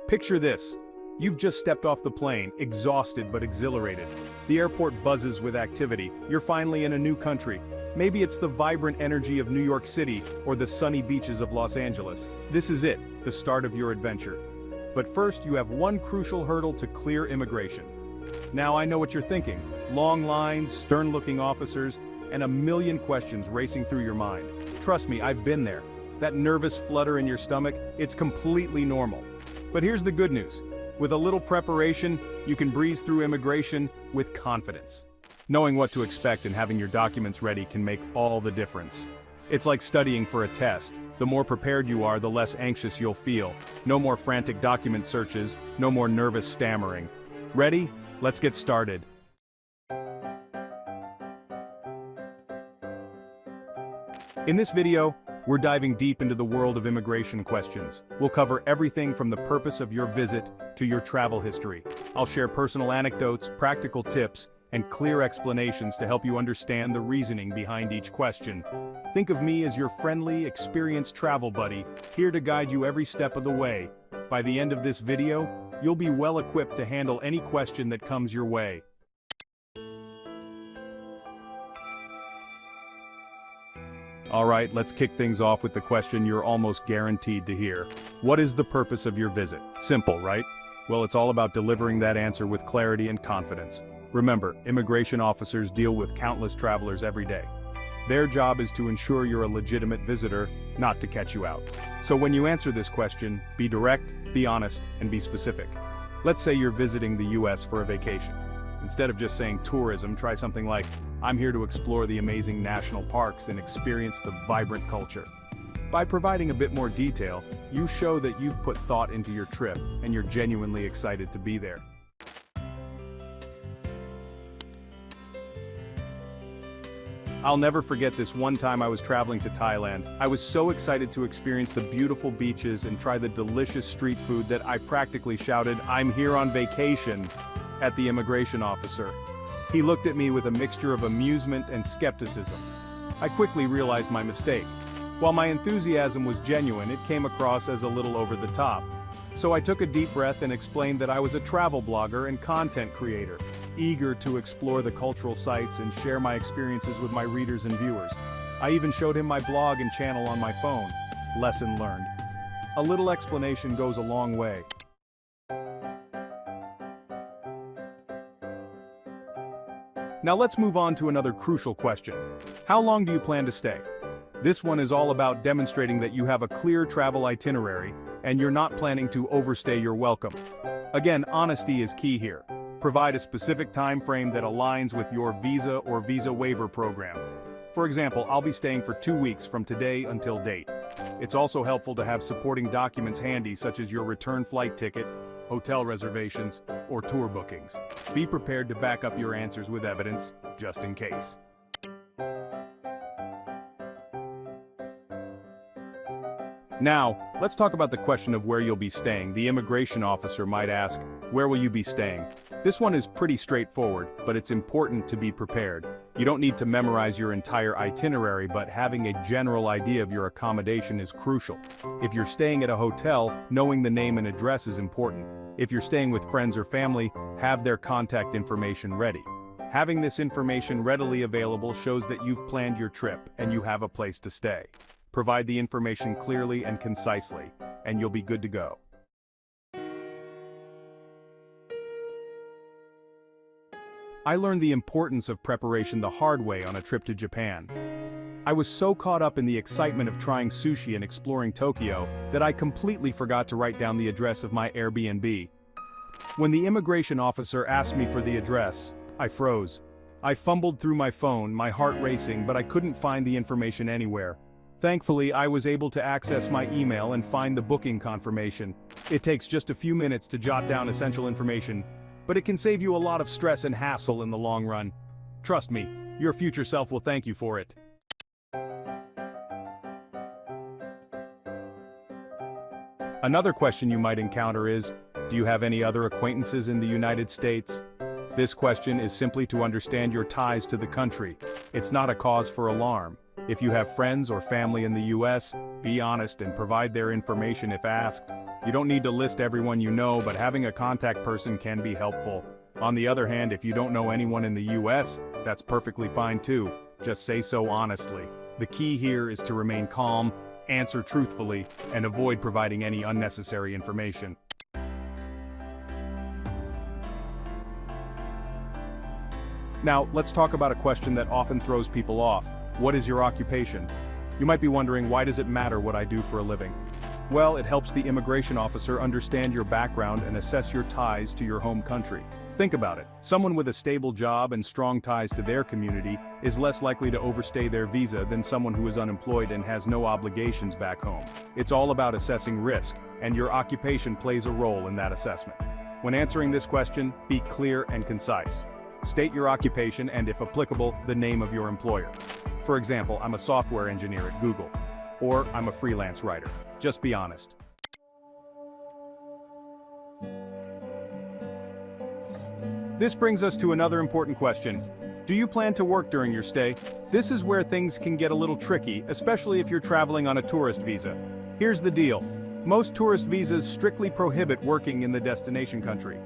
Picture this. You've just stepped off the plane, exhausted but exhilarated. The airport buzzes with activity. You're finally in a new country. Maybe it's the vibrant energy of New York City or the sunny beaches of Los Angeles. This is it, the start of your adventure. But first, you have one crucial hurdle to clear immigration. Now I know what you're thinking. Long lines, stern-looking officers, and a million questions racing through your mind. Trust me, I've been there. That nervous flutter in your stomach, it's completely normal. But here's the good news. With a little preparation, you can breeze through immigration with confidence. Knowing what to expect and having your documents ready can make all the difference. It's like studying for a test. The more prepared you are, the less anxious you'll feel. No more frantic document searches, no more nervous stammering. Ready? Let's get started. In this video, we're diving deep into the world of immigration questions. We'll cover everything from the purpose of your visit to your travel history. I'll share personal anecdotes, practical tips, and clear explanations to help you understand the reasoning behind each question. Think of me as your friendly, experienced travel buddy, here to guide you every step of the way. By the end of this video, you'll be well equipped to handle any question that comes your way. Alright, let's kick things off with the question you're almost guaranteed to hear. What is the purpose of your visit? Simple, right? Well, it's all about delivering that answer with clarity and confidence. Remember, immigration officers deal with countless travelers every day. Their job is to ensure you're a legitimate visitor, not to catch you out. So when you answer this question, be direct, be honest, and be specific. Let's say you're visiting the US for a vacation. Instead of just saying tourism, try something like, I'm here to explore the amazing national parks and experience the vibrant culture. By providing a bit more detail, you show that you've put thought into your trip and you're genuinely excited to be there. I'll never forget this one time I was traveling to Thailand. I was so excited to experience the beautiful beaches and try the delicious street food that I practically shouted, "I'm here on vacation," at the immigration officer. He looked at me with a mixture of amusement and skepticism. I quickly realized my mistake. While my enthusiasm was genuine, it came across as a little over the top. So I took a deep breath and explained that I was a travel blogger and content creator, eager to explore the cultural sites and share my experiences with my readers and viewers. I even showed him my blog and channel on my phone. Lesson learned. A little explanation goes a long way. Now let's move on to another crucial question. How long do you plan to stay? This one is all about demonstrating that you have a clear travel itinerary and you're not planning to overstay your welcome. Again, honesty is key here. Provide a specific time frame that aligns with your visa or visa waiver program. For example, I'll be staying for 2 weeks from today until date. It's also helpful to have supporting documents handy, such as your return flight ticket, hotel reservations, or tour bookings. Be prepared to back up your answers with evidence, just in case. Now, let's talk about the question of where you'll be staying. The immigration officer might ask, where will you be staying? This one is pretty straightforward, but it's important to be prepared. You don't need to memorize your entire itinerary, but having a general idea of your accommodation is crucial. If you're staying at a hotel, knowing the name and address is important. If you're staying with friends or family, have their contact information ready. Having this information readily available shows that you've planned your trip and you have a place to stay. Provide the information clearly and concisely, and you'll be good to go. I learned the importance of preparation the hard way on a trip to Japan. I was so caught up in the excitement of trying sushi and exploring Tokyo that I completely forgot to write down the address of my Airbnb. When the immigration officer asked me for the address, I froze. I fumbled through my phone, my heart racing, but I couldn't find the information anywhere. Thankfully, I was able to access my email and find the booking confirmation. It takes just a few minutes to jot down essential information, but it can save you a lot of stress and hassle in the long run. Trust me, your future self will thank you for it. Another question you might encounter is, do you have any other acquaintances in the United States? This question is simply to understand your ties to the country. It's not a cause for alarm. If you have friends or family in the US, be honest and provide their information if asked. You don't need to list everyone you know, but having a contact person can be helpful. On the other hand, if you don't know anyone in the US, that's perfectly fine too. Just say so honestly. The key here is to remain calm, answer truthfully, and avoid providing any unnecessary information. Now, let's talk about a question that often throws people off. What is your occupation? You might be wondering, why does it matter what I do for a living? Well, it helps the immigration officer understand your background and assess your ties to your home country. Think about it. Someone with a stable job and strong ties to their community is less likely to overstay their visa than someone who is unemployed and has no obligations back home. It's all about assessing risk, and your occupation plays a role in that assessment. When answering this question, be clear and concise. State your occupation and, if applicable, the name of your employer. For example, I'm a software engineer at Google. Or I'm a freelance writer. Just be honest. This brings us to another important question. Do you plan to work during your stay? This is where things can get a little tricky, especially if you're traveling on a tourist visa. Here's the deal. Most tourist visas strictly prohibit working in the destination country.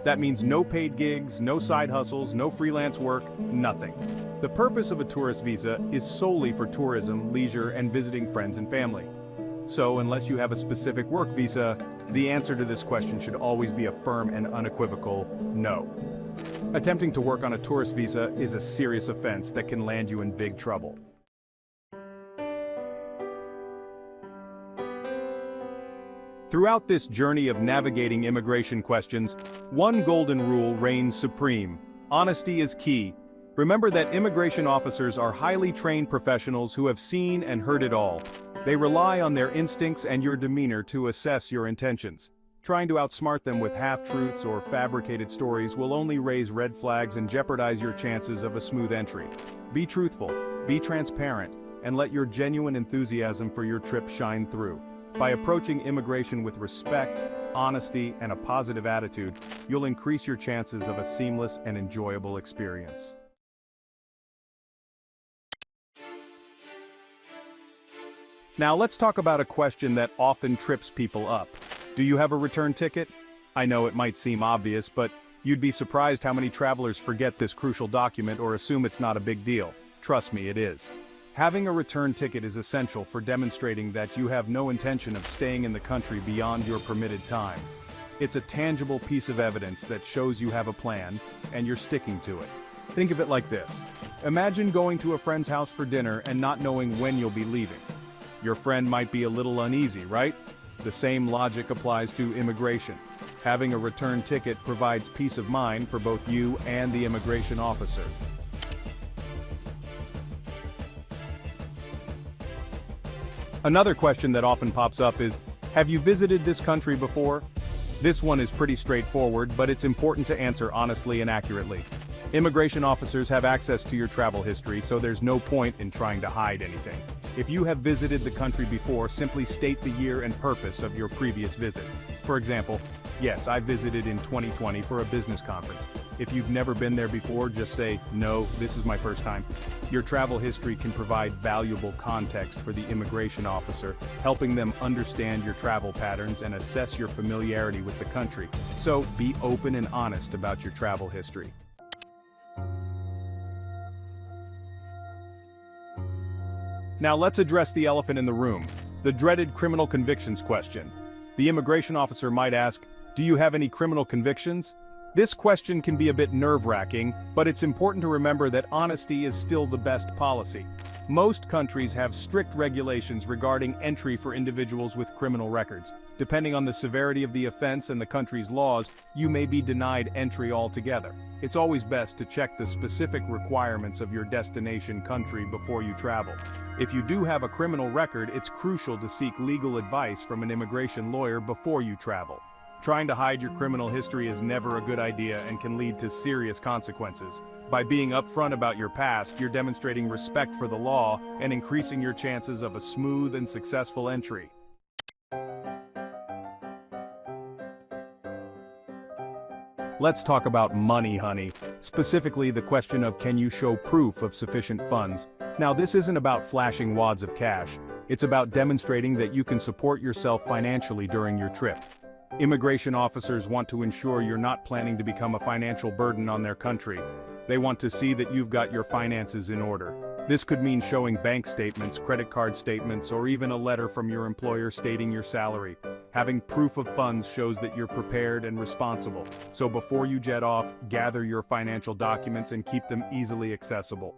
That means no paid gigs, no side hustles, no freelance work, nothing. The purpose of a tourist visa is solely for tourism, leisure, and visiting friends and family. So, unless you have a specific work visa, the answer to this question should always be a firm and unequivocal no. Attempting to work on a tourist visa is a serious offense that can land you in big trouble. Throughout this journey of navigating immigration questions, one golden rule reigns supreme. Honesty is key. Remember that immigration officers are highly trained professionals who have seen and heard it all. They rely on their instincts and your demeanor to assess your intentions. Trying to outsmart them with half-truths or fabricated stories will only raise red flags and jeopardize your chances of a smooth entry. Be truthful, be transparent, and let your genuine enthusiasm for your trip shine through. By approaching immigration with respect, honesty, and a positive attitude, you'll increase your chances of a seamless and enjoyable experience. Now let's talk about a question that often trips people up. Do you have a return ticket? I know it might seem obvious, but you'd be surprised how many travelers forget this crucial document or assume it's not a big deal. Trust me, it is. Having a return ticket is essential for demonstrating that you have no intention of staying in the country beyond your permitted time. It's a tangible piece of evidence that shows you have a plan, and you're sticking to it. Think of it like this. Imagine going to a friend's house for dinner and not knowing when you'll be leaving. Your friend might be a little uneasy, right? The same logic applies to immigration. Having a return ticket provides peace of mind for both you and the immigration officer. Another question that often pops up is, have you visited this country before? This one is pretty straightforward, but it's important to answer honestly and accurately. Immigration officers have access to your travel history, so there's no point in trying to hide anything. If you have visited the country before, simply state the year and purpose of your previous visit. For example, yes, I visited in 2020 for a business conference. If you've never been there before, just say, no, this is my first time. Your travel history can provide valuable context for the immigration officer, helping them understand your travel patterns and assess your familiarity with the country. So be open and honest about your travel history. Now let's address the elephant in the room, the dreaded criminal convictions question. The immigration officer might ask, do you have any criminal convictions? This question can be a bit nerve-wracking, but it's important to remember that honesty is still the best policy. Most countries have strict regulations regarding entry for individuals with criminal records. Depending on the severity of the offense and the country's laws, you may be denied entry altogether. It's always best to check the specific requirements of your destination country before you travel. If you do have a criminal record, it's crucial to seek legal advice from an immigration lawyer before you travel. Trying to hide your criminal history is never a good idea and can lead to serious consequences. By being upfront about your past, you're demonstrating respect for the law and increasing your chances of a smooth and successful entry. Let's talk about money, honey. Specifically, the question of can you show proof of sufficient funds? Now, this isn't about flashing wads of cash. It's about demonstrating that you can support yourself financially during your trip. Immigration officers want to ensure you're not planning to become a financial burden on their country. They want to see that you've got your finances in order. This could mean showing bank statements, credit card statements, or even a letter from your employer stating your salary. Having proof of funds shows that you're prepared and responsible. So before you jet off, gather your financial documents and keep them easily accessible.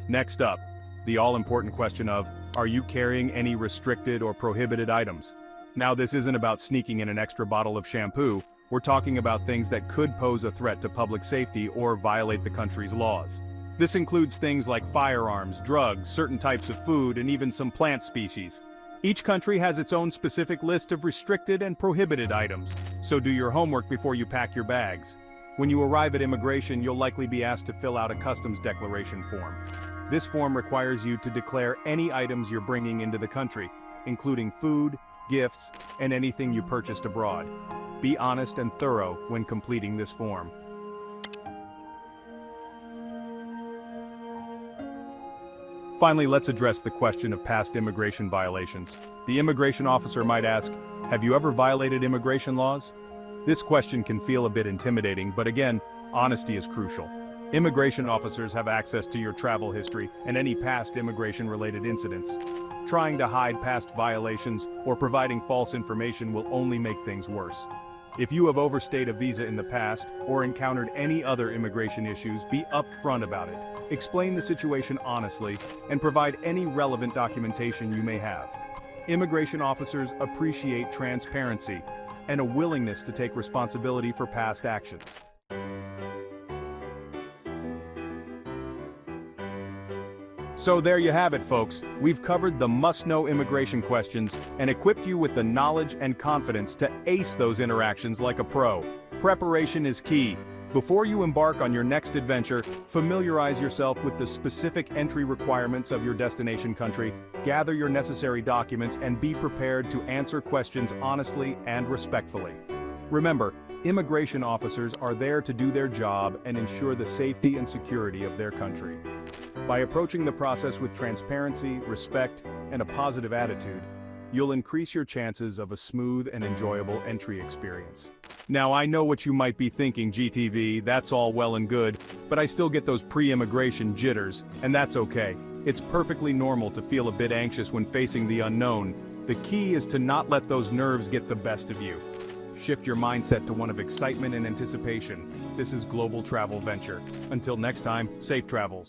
Next up, the all-important question of, are you carrying any restricted or prohibited items? Now, this isn't about sneaking in an extra bottle of shampoo. We're talking about things that could pose a threat to public safety or violate the country's laws. This includes things like firearms, drugs, certain types of food, and even some plant species. Each country has its own specific list of restricted and prohibited items, so do your homework before you pack your bags. When you arrive at immigration, you'll likely be asked to fill out a customs declaration form. This form requires you to declare any items you're bringing into the country, including food, gifts, and anything you purchased abroad. Be honest and thorough when completing this form. Finally, let's address the question of past immigration violations. The immigration officer might ask, have you ever violated immigration laws? This question can feel a bit intimidating, but again, honesty is crucial. Immigration officers have access to your travel history and any past immigration-related incidents. Trying to hide past violations or providing false information will only make things worse. If you have overstayed a visa in the past or encountered any other immigration issues, be upfront about it. Explain the situation honestly and provide any relevant documentation you may have. Immigration officers appreciate transparency and a willingness to take responsibility for past actions. So there you have it, folks. We've covered the must-know immigration questions and equipped you with the knowledge and confidence to ace those interactions like a pro. Preparation is key. Before you embark on your next adventure, familiarize yourself with the specific entry requirements of your destination country, gather your necessary documents, and be prepared to answer questions honestly and respectfully. Remember, immigration officers are there to do their job and ensure the safety and security of their country. By approaching the process with transparency, respect, and a positive attitude, you'll increase your chances of a smooth and enjoyable entry experience. Now, I know what you might be thinking, GTV, that's all well and good, but I still get those pre-immigration jitters, and that's okay. It's perfectly normal to feel a bit anxious when facing the unknown. The key is to not let those nerves get the best of you. Shift your mindset to one of excitement and anticipation. This is Global Travel Venture. Until next time, safe travels.